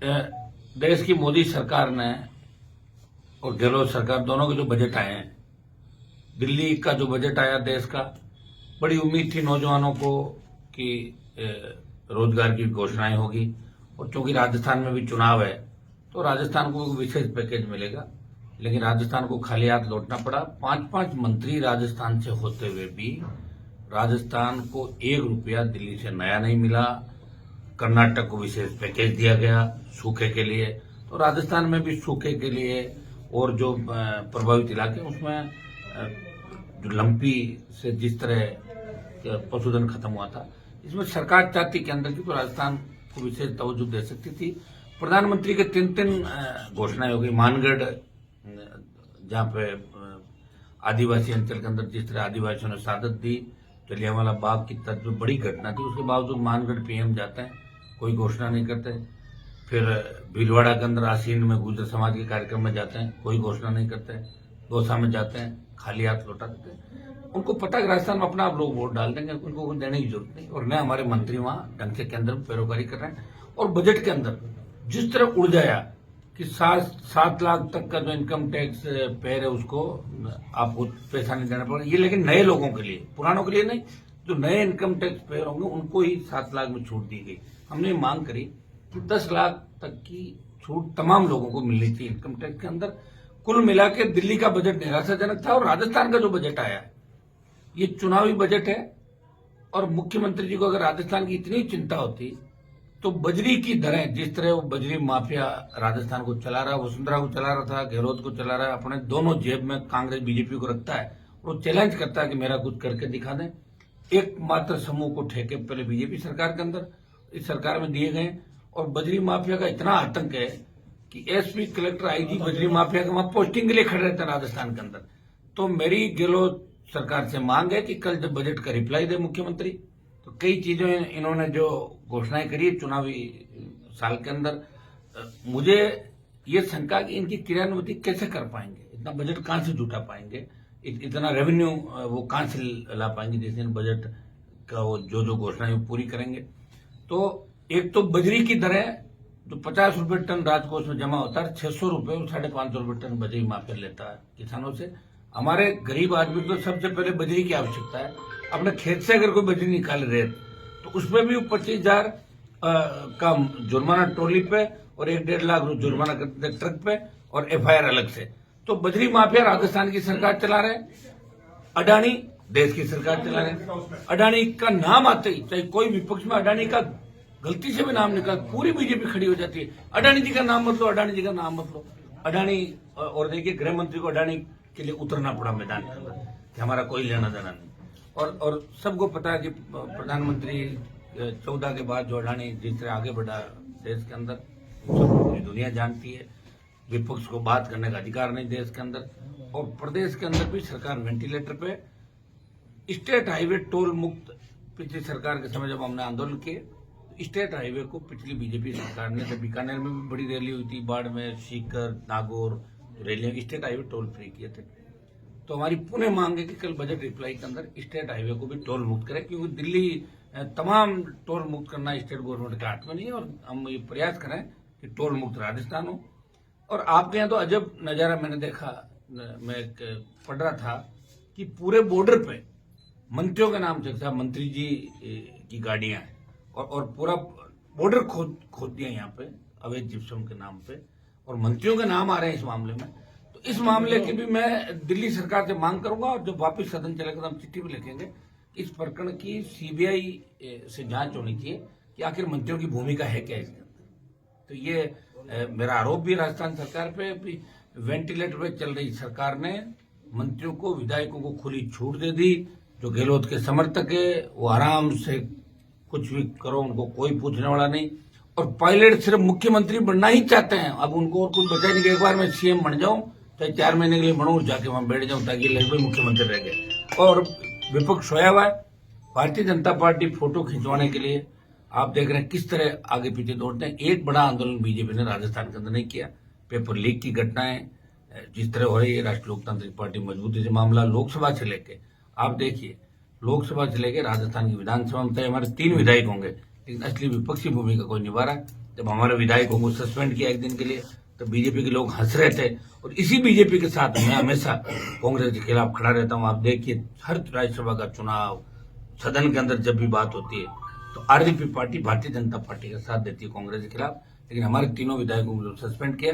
देश की मोदी सरकार ने और गहलोत सरकार दोनों के जो बजट आए हैं, दिल्ली का जो बजट आया देश का, बड़ी उम्मीद थी नौजवानों को कि रोजगार की घोषणाएं होगी। और चूंकि राजस्थान में भी चुनाव है तो राजस्थान को विशेष पैकेज मिलेगा, लेकिन राजस्थान को खाली हाथ लौटना पड़ा। 5-5 मंत्री राजस्थान से होते हुए भी राजस्थान को 1 रुपया दिल्ली से नया नहीं मिला। कर्नाटक को विशेष पैकेज दिया गया सूखे के लिए, तो राजस्थान में भी सूखे के लिए और जो प्रभावित इलाके उसमें जो लंपी से जिस तरह पशुधन खत्म हुआ था, इसमें सरकार चाहती केंद्र की तो राजस्थान को विशेष तवज्जो दे सकती थी। प्रधानमंत्री के 3 घोषणाएं हो गई। मानगढ़, जहां पे आदिवासी अंचल के अंदर जिस तरह आदिवासियों ने शहादत दी, जलियांवाला बाग की तर्ज पे बड़ी घटना थी, उसके बावजूद मानगढ़ पीएम जाते हैं, कोई घोषणा नहीं करते। फिर भीलवाड़ा के अंदर आसीन में गुर्जर समाज के कार्यक्रम में जाते हैं, कोई घोषणा नहीं करते। दौसा में जाते हैं, खाली हाथ लौटा देते हैं। उनको पता है राजस्थान में अपना आप लोग वोट डाल देंगे, उनको कुछ देने की जरूरत नहीं। और न हमारे मंत्री वहां ढंग से केंद्र में पैरोकारी कर रहे हैं। और बजट के अंदर जिस तरह उड़ जाया कि 7 लाख तक का जो इनकम टैक्स पेयर है उसको आपको पैसा नहीं देना पड़ेगा, ये लेकिन नए लोगों के लिए, पुरानों के लिए नहीं। जो नए इनकम टैक्स पेयर होंगे उनको ही 7 लाख में छूट दी गई। हमने मांग करी कि 10 लाख तक की छूट तमाम लोगों को मिलनी चाहिए इनकम टैक्स के अंदर। कुल मिला के दिल्ली का बजट निराशाजनक था। और राजस्थान का जो बजट आया ये चुनावी बजट है। और मुख्यमंत्री जी को अगर राजस्थान की इतनी चिंता होती तो बजरी की दरें, जिस तरह वो बजरी माफिया राजस्थान को चला रहा है, वसुंधरा को चला रहा था, गहलोत को चला रहा है, अपने दोनों जेब में कांग्रेस बीजेपी को रखता है। वो चैलेंज करता है कि मेरा कुछ करके दिखा दें। एकमात्र समूह को ठेके पहले बीजेपी सरकार के अंदर, इस सरकार में दिए गए। और बजरी माफिया का इतना आतंक है कि एसपी, कलेक्टर, आईजी बजरी माफिया के वहां पोस्टिंग के लिए खड़े रहते हैं राजस्थान के अंदर। तो मेरी गहलोत सरकार से मांग है कि कल जब बजट का रिप्लाई दे मुख्यमंत्री, तो कई चीजें इन्होंने जो घोषणाएं करी है चुनावी साल के अंदर, मुझे ये शंका कि इनकी क्रियान्विति कैसे कर पाएंगे, इतना बजट कहां से जुटा पाएंगे, इतना रेवेन्यू वो कहां से ला पाएंगे जिस दिन बजट का वो जो घोषणाएं पूरी करेंगे। तो एक तो बजरी की दरें जो 50 रुपए टन राजकोष में जमा होता है, 600 रुपए और 550 रुपए टन बजरी माफिया लेता है किसानों से। हमारे गरीब आदमी को सबसे पहले बजरी की आवश्यकता है। अपने खेत से अगर कोई बजरी निकाल रहे तो उसमें भी 25,000 का जुर्माना ट्रॉली पे और 1-1.5 लाख जुर्माना करते थे ट्रक पे, और एफआईआर अलग से। तो बजरी माफिया राजस्थान की सरकार चला रहे, अडानी देश की सरकार चला रहे। अडानी का नाम आते ही, चाहे कोई विपक्ष में अडानी का गलती से भी नाम निकला, पूरी बीजेपी खड़ी हो जाती है। अडानी जी का नाम मत लो, अडानी जी का नाम मत लो, अडानी। और देखिए गृह मंत्री को अडानी के लिए उतरना पड़ा मैदान के अंदर कि हमारा कोई लेना देना नहीं। और सबको पता है कि प्रधानमंत्री 14 के बाद जो अडानी जिस तरह आगे बढ़ा देश के अंदर, पूरी दुनिया जानती है। विपक्ष को बात करने का अधिकार नहीं देश के अंदर। और प्रदेश के अंदर भी सरकार वेंटिलेटर पे। स्टेट हाईवे टोल मुक्त पिछली सरकार के समय जब हमने आंदोलन किए, स्टेट हाईवे को पिछली बीजेपी सरकार ने, जब बीकानेर में भी बड़ी रैली हुई थी, बाड़मेर, सीकर, नागौर रैलियां, स्टेट हाईवे टोल फ्री किए थे। तो हमारी पुनः मांग है कि कल बजट रिप्लाई के अंदर स्टेट हाईवे को भी टोल मुक्त करें, क्योंकि दिल्ली तमाम टोल मुक्त करना स्टेट गवर्नमेंट के हाथ में नहीं है। और हम ये प्रयास करें कि टोल मुक्त राजस्थान हो। और आपके यहाँ तो अजब नजारा मैंने देखा, मैं पढ़ रहा था कि पूरे बॉर्डर पे मंत्रियों के नाम से, साहब मंत्री जी की गाड़ियां हैं, और पूरा बॉर्डर खोद दिया यहाँ पे अवैध जिप्सम के नाम पे, और मंत्रियों के नाम आ रहे हैं इस मामले में। तो इस मामले की भी मैं दिल्ली सरकार से मांग करूंगा, और जब वापस सदन चलेगा तो हम चिट्ठी भी लिखेंगे। इस प्रकरण की सीबीआई से जांच होनी चाहिए कि आखिर मंत्रियों की भूमिका है क्या इसके अंदर। तो ये मेरा आरोप भी राजस्थान सरकार पे, वेंटिलेटर पे चल रही सरकार ने मंत्रियों को, विधायकों को खुली छूट दे दी। जो गहलोत के समर्थक है वो आराम से कुछ भी करो, उनको कोई पूछने वाला नहीं। और पायलट सिर्फ मुख्यमंत्री बनना ही चाहते हैं। अब उनको और कुछ बचा नहीं कि एक बार मैं सीएम बन जाऊं, चाहे 4 महीने के लिए बनूं, जाके वहां बैठ जाऊं, ताकि लगभग मुख्यमंत्री रह गए। और विपक्ष सोया हुआ है। भारतीय जनता पार्टी फोटो खिंचवाने के लिए आप देख रहे हैं किस तरह आगे पीछे दौड़ते हैं। एक बड़ा आंदोलन बीजेपी ने राजस्थान के अंदर नहीं किया। पेपर लीक की घटनाएं जिस तरह हो रही है, राष्ट्रीय लोकतांत्रिक पार्टी मजबूती से मामला लोकसभा से लेके, आप देखिए लोकसभा से लेके राजस्थान की विधानसभा में हमारे 3 विधायक होंगे, लेकिन असली विपक्षी भूमिका कोई निभा रहा है। जब हमारे विधायकों को सस्पेंड किया एक दिन के लिए तो बीजेपी के लोग हंस रहे थे। और इसी बीजेपी के साथ मैं हमेशा कांग्रेस के खिलाफ खड़ा रहता हूं। आप देखिए, हर राज्यसभा का चुनाव, सदन के अंदर जब भी बात होती है तो RJP party, Bharatiya Janata party का साथ देती है कांग्रेस के खिलाफ। लेकिन हमारे तीनों विधायकों को जब सस्पेंड किया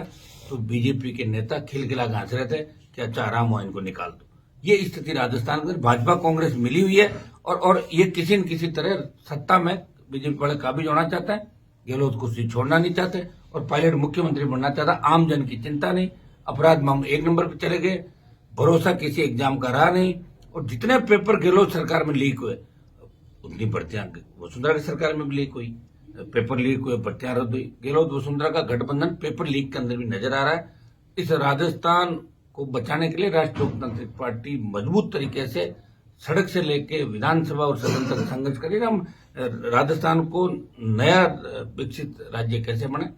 तो बीजेपी के नेता खिलखिला हंस रहे थे कि अच्छा आराम हुआ, इनको निकाल दो। ये स्थिति राजस्थान में भाजपा कांग्रेस मिली हुई है और ये किसी न किसी तरह सत्ता में बीजेपी बड़े काबिज होना चाहता है। गहलोत कुर्सी छोड़ना नहीं चाहते और पायलट मुख्यमंत्री बनना चाहता। आम जन की चिंता नहीं, अपराध मामले 1 नंबर पर चले गए, भरोसा किसी एग्जाम का रहा नहीं। और जितने पेपर गहलोत सरकार में लीक हुए उतनी भर्तियां वसुंधरा की सरकार में भी लीक हुई, पेपर लीक हुए, भर्तियां रद्द हुई। गहलोत वसुंधरा का गठबंधन पेपर लीक के अंदर भी नजर आ रहा है। इस राजस्थान को बचाने के लिए राष्ट्रीय लोकतांत्रिक पार्टी मजबूत तरीके से सड़क से लेके विधानसभा और सदन तक संघर्ष करेगा। हम राजस्थान को नया विकसित राज्य कैसे बने,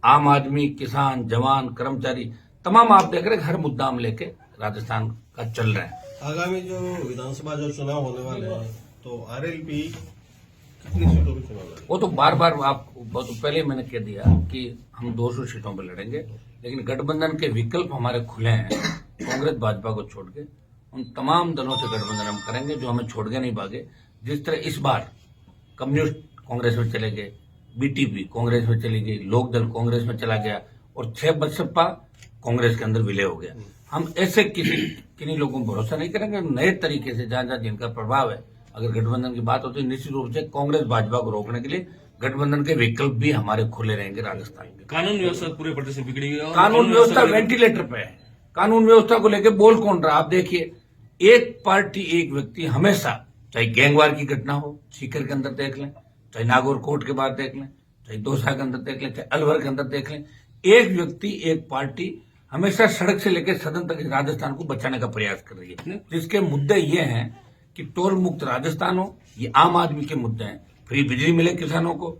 आम आदमी, किसान, जवान, कर्मचारी, तमाम आप देख रहे हैं हर मुद्दा हम लेके राजस्थान का चल रहा है। आगामी जो विधानसभा जो चुनाव होने वाले हैं तो आरएलपी कितनी सीटों पर चुनाव लड़ेगा? वो तो बार बार आप बहुत पहले मैंने कह दिया कि हम 200 सीटों पर लड़ेंगे। लेकिन गठबंधन के विकल्प हमारे खुले हैं। कांग्रेस भाजपा को छोड़ के उन तमाम दलों से गठबंधन हम करेंगे जो हमें छोड़ के नहीं भागे। जिस तरह इस बार कम्युनिस्ट कांग्रेस में चले गए, बीटीपी कांग्रेस में चली गई, लोकदल कांग्रेस में चला गया और 6 बसपा कांग्रेस के अंदर विलय हो गया। हम ऐसे किन्हीं लोगों को भरोसा नहीं करेंगे। नए तरीके से जहां जहां जिनका प्रभाव है, अगर गठबंधन की बात होती है, निश्चित रूप से कांग्रेस भाजपा को रोकने के लिए गठबंधन के विकल्प भी हमारे खुले रहेंगे राजस्थान के। कानून व्यवस्था पूरे प्रदेश में बिगड़ी है। कानून व्यवस्था वेंटिलेटर पे है। कानून व्यवस्था को लेकर बोल कौन रहा? आप देखिए, एक पार्टी, एक व्यक्ति हमेशा, चाहे गैंगवार की घटना हो सीकर के अंदर देख लें, चाहे नागौर कोर्ट के बाद देख लें, चाहे दौसा के अंदर देख लें, चाहे अलवर के अंदर देख लें, एक व्यक्ति, एक पार्टी हमेशा सड़क से लेकर सदन तक राजस्थान को बचाने का प्रयास कर रही है। जिसके मुद्दे ये हैं कि टोल मुक्त राजस्थान हो, ये आम आदमी के मुद्दे हैं। फ्री बिजली मिले किसानों को,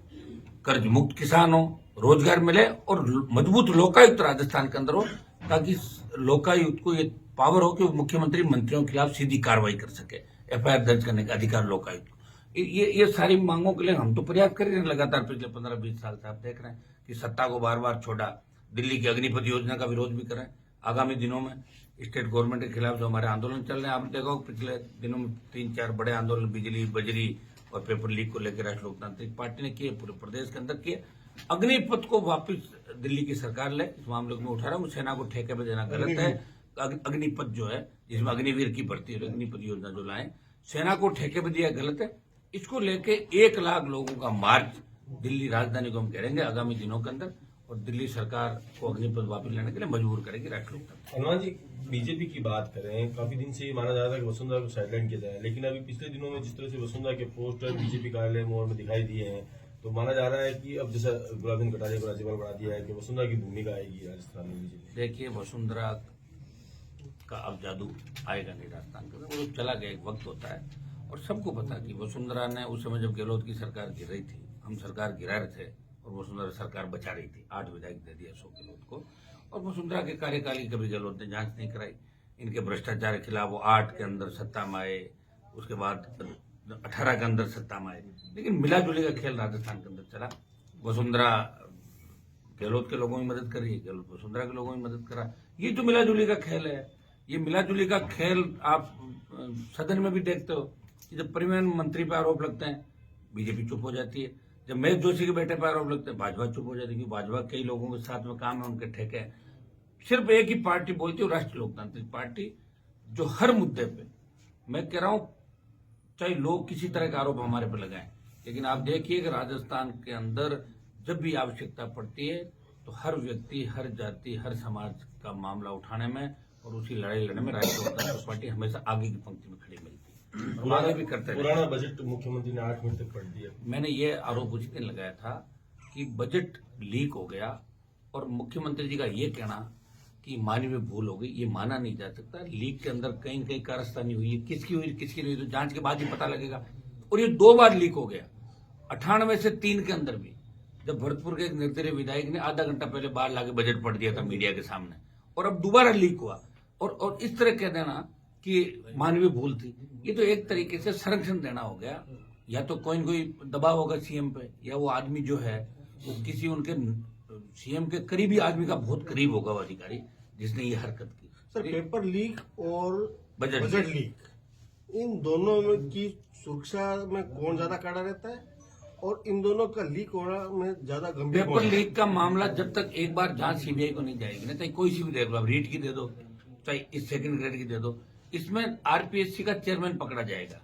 कर्ज मुक्त किसान हो, रोजगार मिले और मजबूत लोकायुक्त राजस्थान के अंदर हो, ताकि लोकायुक्त को ये पावर हो कि वो मुख्यमंत्री मंत्रियों के खिलाफ सीधी कार्रवाई कर सके, एफआईआर दर्ज करने का अधिकार लोकायुक्त को। ये सारी मांगों के लिए हम तो प्रयास कर रहे हैं लगातार पिछले 15-20 साल से। आप देख रहे हैं कि सत्ता को बार बार छोड़ा, दिल्ली की अग्निपथ योजना का विरोध भी कर रहे हैं। आगामी दिनों में स्टेट गवर्नमेंट के खिलाफ जो हमारे आंदोलन चल रहे हैं, आपने देखा पिछले दिनों में 3-4 बड़े आंदोलन बिजली, बजरी और पेपर लीक को लेकर राष्ट्रीय लोकतांत्रिक पार्टी ने किए, पूरे प्रदेश के अंदर किए। अग्निपथ को वापस दिल्ली की सरकार ले, इस मामले को मैं उठा रहा हूँ। सेना को ठेके पे देना गलत है। अग्निपथ जो है, जिसमें अग्निवीर की भर्ती है, अग्निपथ योजना जो लाए, सेना को ठेके पे दिया गलत है। इसको लेके 1 लाख लोगों का मार्च दिल्ली राजधानी को हम करेंगे आगामी दिनों के अंदर, और दिल्ली सरकार को अग्निपथ वापस लेने के लिए मजबूर करेगी राष्ट्रीय लोकतांत्रिक। हनुमान जी, बीजेपी की बात करें, काफी दिन से ये माना जा रहा था कि वसुंधरा को साइडलाइन किया जाए, लेकिन अभी पिछले दिनों में जिस तरह से वसुंधरा के पोस्टर बीजेपी कार्यालय मोड़ में दिखाई दिए हैं, तो माना जा रहा है कि अब जैसा गुलाबचंद कटारिया को राज्यपाल बना दिया है कि वसुंधरा की भूमिका आएगी राजस्थान में बीजेपी। देखिए, वसुंधरा का अब जादू आएगा नहीं राजस्थान के अंदर। वो चला गया, एक वक्त होता है और सबको पता कि वसुंधरा ने उस समय जब गहलोत की सरकार गिर रही थी, हम सरकार गिरा रहे थे और वसुंधरा सरकार बचा रही थी। 8 विधायक दे दिया अशोक गहलोत को, और वसुंधरा के कार्यकाल की कभी गहलोत ने जांच नहीं कराई। इनके भ्रष्टाचार के खिलाफ वो 8 के अंदर सत्ता में आए, उसके बाद 18 के अंदर सत्ता में आए। लेकिन मिला जुली का खेल राजस्थान के अंदर चला। वसुंधरा गहलोत के लोगों की मदद कर रही है, गहलोत वसुंधरा के लोगों की मदद कर रहा। ये जो मिला जुली का खेल है, ये मिला जुली का खेल आप सदन में भी देखते हो कि जब परिवहन मंत्री पर आरोप लगते हैं बीजेपी चुप हो जाती है, जब महेश जोशी के बेटे पर आरोप लगते हैं भाजपा चुप हो जाती है, क्योंकि भाजपा कई लोगों के साथ में काम है, उनके ठेके हैं। सिर्फ एक ही पार्टी बोलती है, राष्ट्रीय लोकतांत्रिक पार्टी, जो हर मुद्दे पे, मैं कह रहा हूं, चाहे लोग किसी तरह का आरोप हमारे पर लगाएं, लेकिन आप देखिए कि राजस्थान के अंदर जब भी आवश्यकता पड़ती है तो हर व्यक्ति, हर जाति, हर समाज का मामला उठाने में और उसी लड़ाई लड़ने में राष्ट्रीय लोकतांत्रिक पार्टी हमेशा आगे की पंक्ति में खड़ी मिलती है। आगे भी करते हैं। पुराना बजट मुख्यमंत्री ने 8 मिनट तक पढ़ दिया। मैंने ये आरोप उस दिन लगाया था कि बजट लीक हो गया, और मुख्यमंत्री जी का ये कहना कि मानवीय भूल हो गई, ये माना नहीं जा सकता। लीक के अंदर कहीं कहीं कारस्तानी हुई है, किसकी हुई किसकी नहीं हुई तो जांच के बाद ही पता लगेगा। और ये 2 बार लीक हो गया, 98 से 3 के अंदर भी, जब भरतपुर के एक निर्दलीय विधायक ने आधा घंटा पहले बाहर लाके बजट पढ़ दिया था मीडिया के सामने, और अब दोबारा लीक हुआ। और इस तरह कह देना कि मानवीय भूल थी, ये तो एक तरीके से संरक्षण देना हो गया। या तो कोई न कोई दबाव होगा सीएम पे, या वो आदमी जो है वो किसी उनके सीएम के करीबी आदमी का बहुत करीब होगा वो अधिकारी जिसने ये हरकत की। सर, पेपर लीक और बजट बजट लीक, इन दोनों में की सुरक्षा में कौन ज्यादा कड़ा रहता है और इन दोनों का लीक होना में ज्यादा गंभीर पेपर कौन है? लीक का मामला जब तक एक बार जांच सीबीआई को नहीं जाएगी ना, चाहे कोई सी भी देख लो, आप रीट की दे दो, चाहे इस सेकंड ग्रेड की दे दो, इसमें आरपीएससी का चेयरमैन पकड़ा जाएगा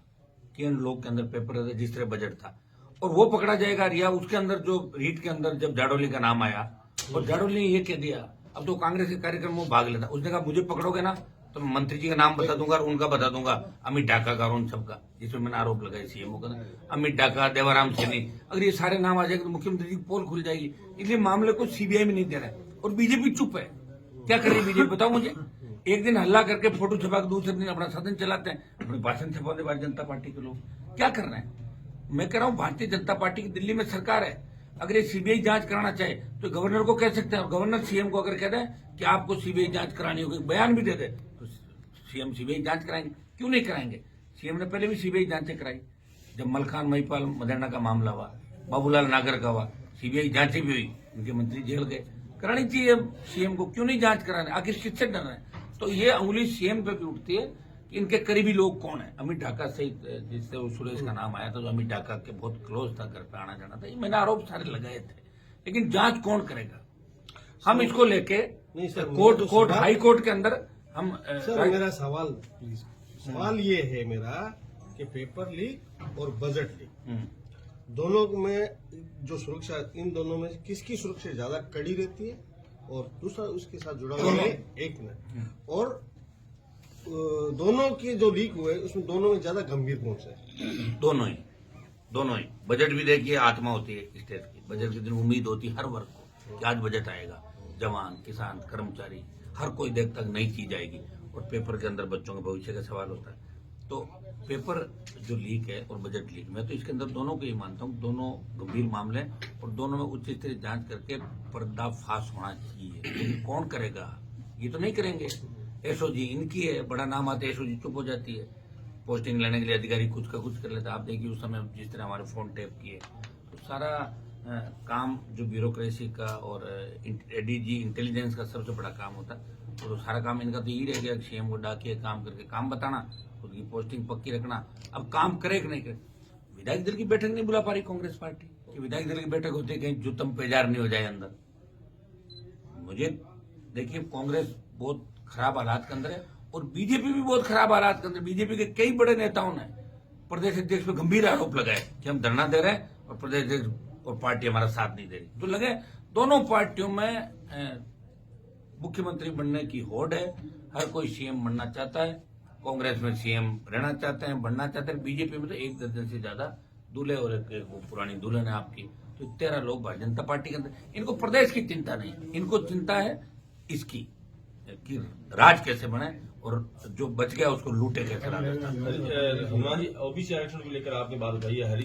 कि इन लोग के अंदर पेपर रजिस्टर बजट था, और वो पकड़ा जाएगा। रिया उसके अंदर जो रीट के अंदर जब जाडोली का नाम आया और जाडोली ने ये कह दिया, अब तो कांग्रेस के कार्यक्रम में भाग लेता, उसने कहा मुझे पकड़ोगे ना तो मैं मंत्री जी का नाम बता दूंगा और उनका बता दूंगा, अमित डाका का और उन सबका, जिसमें मैंने आरोप लगाया सीएमओ का, अमित डाका, देवाराम सैनी, अगर ये सारे नाम आ जाएंगे तो मुख्यमंत्री जी की पोल खुल जाएगी। इसलिए मामले को सीबीआई में नहीं दे रहा है और बीजेपी चुप है। क्या कर रही है बीजेपी बताओ मुझे? एक दिन हल्ला करके फोटो छपा के दूसरे दिन अपना सदन चलाते हैं, अपने भाषण छपाते भारतीय जनता पार्टी के लोग। क्या कर रहे हैं? मैं कह रहा हूं भारतीय जनता पार्टी की दिल्ली में सरकार है, अगर ये सीबीआई जांच कराना चाहे तो गवर्नर को कह सकते हैं, और गवर्नर सीएम को अगर कह दे कि आपको सीबीआई जांच करानी होगी, बयान भी दे दे, तो सीएम सीबीआई जांच कराएंगे। क्यों नहीं कराएंगे? सीएम ने पहले भी सीबीआई जांचें कराई, जब मलखान महिपाल मदेरणा का मामला हुआ, बाबूलाल नागर का हुआ, सीबीआई जांचें भी हुई, उनके मंत्री जेल गए। करानी चाहिए सीएम को, क्यों नहीं जांच कराने? आखिर किससे डर रहे हैं? तो ये अंगुली सीएम पे भी उठती है कि इनके करीबी लोग कौन है। अमित ढाका सहित जिससे वो सुरेश का नाम आया था, जो अमित ढाका के बहुत क्लोज था, घर पे आना जाना था, ये मैंने आरोप सारे लगाए थे, लेकिन जांच कौन करेगा? हम इसको लेके नहीं सर, कोर्ट तो कोर्ट सवाल- हाई कोर्ट के अंदर हम सर, मेरा सवाल प्लीज, सवाल ये है मेरा कि पेपर लीक और बजट लीक दोनों में जो सुरक्षा, इन दोनों में किसकी सुरक्षा ज्यादा कड़ी रहती है? और दूसरा उसके साथ जुड़ा हुआ है एक मिनट, और दोनों के जो लीक हुए उसमें दोनों में ज्यादा गंभीर कौन सा है? दोनों ही बजट भी देखिए, आत्मा होती है स्टेट की। बजट के दिन उम्मीद होती है हर वर्ग को कि आज बजट आएगा, जवान, किसान, कर्मचारी, हर कोई देखता है नई चीज आएगी, और पेपर के अंदर बच्चों के भविष्य का सवाल होता है। तो पेपर जो लीक है और बजट लीक, मैं तो इसके अंदर दोनों को ही मानता हूँ, दोनों गंभीर मामले हैं और दोनों में उच्च स्तरीय जांच करके पर्दाफाश होना चाहिए। लेकिन कौन करेगा? ये तो नहीं करेंगे। एसओजी इनकी है, बड़ा नाम आता है, एसओजी चुप हो जाती है, पोस्टिंग लेने के लिए अधिकारी कुछ का कुछ कर लेता है। आप देखिए उस समय जिस तरह हमारे फोन टैप किए, तो सारा काम जो ब्यूरोक्रेसी का और एडीजी इंटेलिजेंस का सबसे बड़ा काम होता है, तो सारा काम इनका तो यही रह गया, सीएम को डाके काम करके काम बताना, खुद की पोस्टिंग पक्की रखना। अब काम करे कि नहीं करे? विधायक दल की बैठक नहीं बुला पा रही कांग्रेस पार्टी, कि विधायक दल की बैठक होती है कहीं जुतम पेजार नहीं हो जाए अंदर। मुझे देखिए, कांग्रेस बहुत खराब हालात के अंदर है और बीजेपी भी बहुत खराब हालात के अंदर। बीजेपी के कई बड़े नेताओं ने प्रदेश अध्यक्ष पे गंभीर आरोप लगाए कि हम धरना दे रहे हैं और प्रदेश अध्यक्ष और पार्टी हमारा साथ नहीं दे रही। तो लगे दोनों पार्टियों में मुख्यमंत्री बनने की होड़ है, हर कोई सीएम बनना चाहता है। कांग्रेस में सीएम रहना चाहते हैं, बनना चाहते हैं। बीजेपी में तो एक दर्जन से ज्यादा दूल्हे और एक वो पुरानी दुल्हन है आपकी, तो 13 लोग भारतीय जनता पार्टी के अंदर। इनको प्रदेश की चिंता नहीं, इनको चिंता है इसकी कि राज कैसे बने और जो बच गया उसको लूटे कैसे। हनुमान जी, ओबीसी आरक्षण को लेकर आपने बात बताई है, हरीश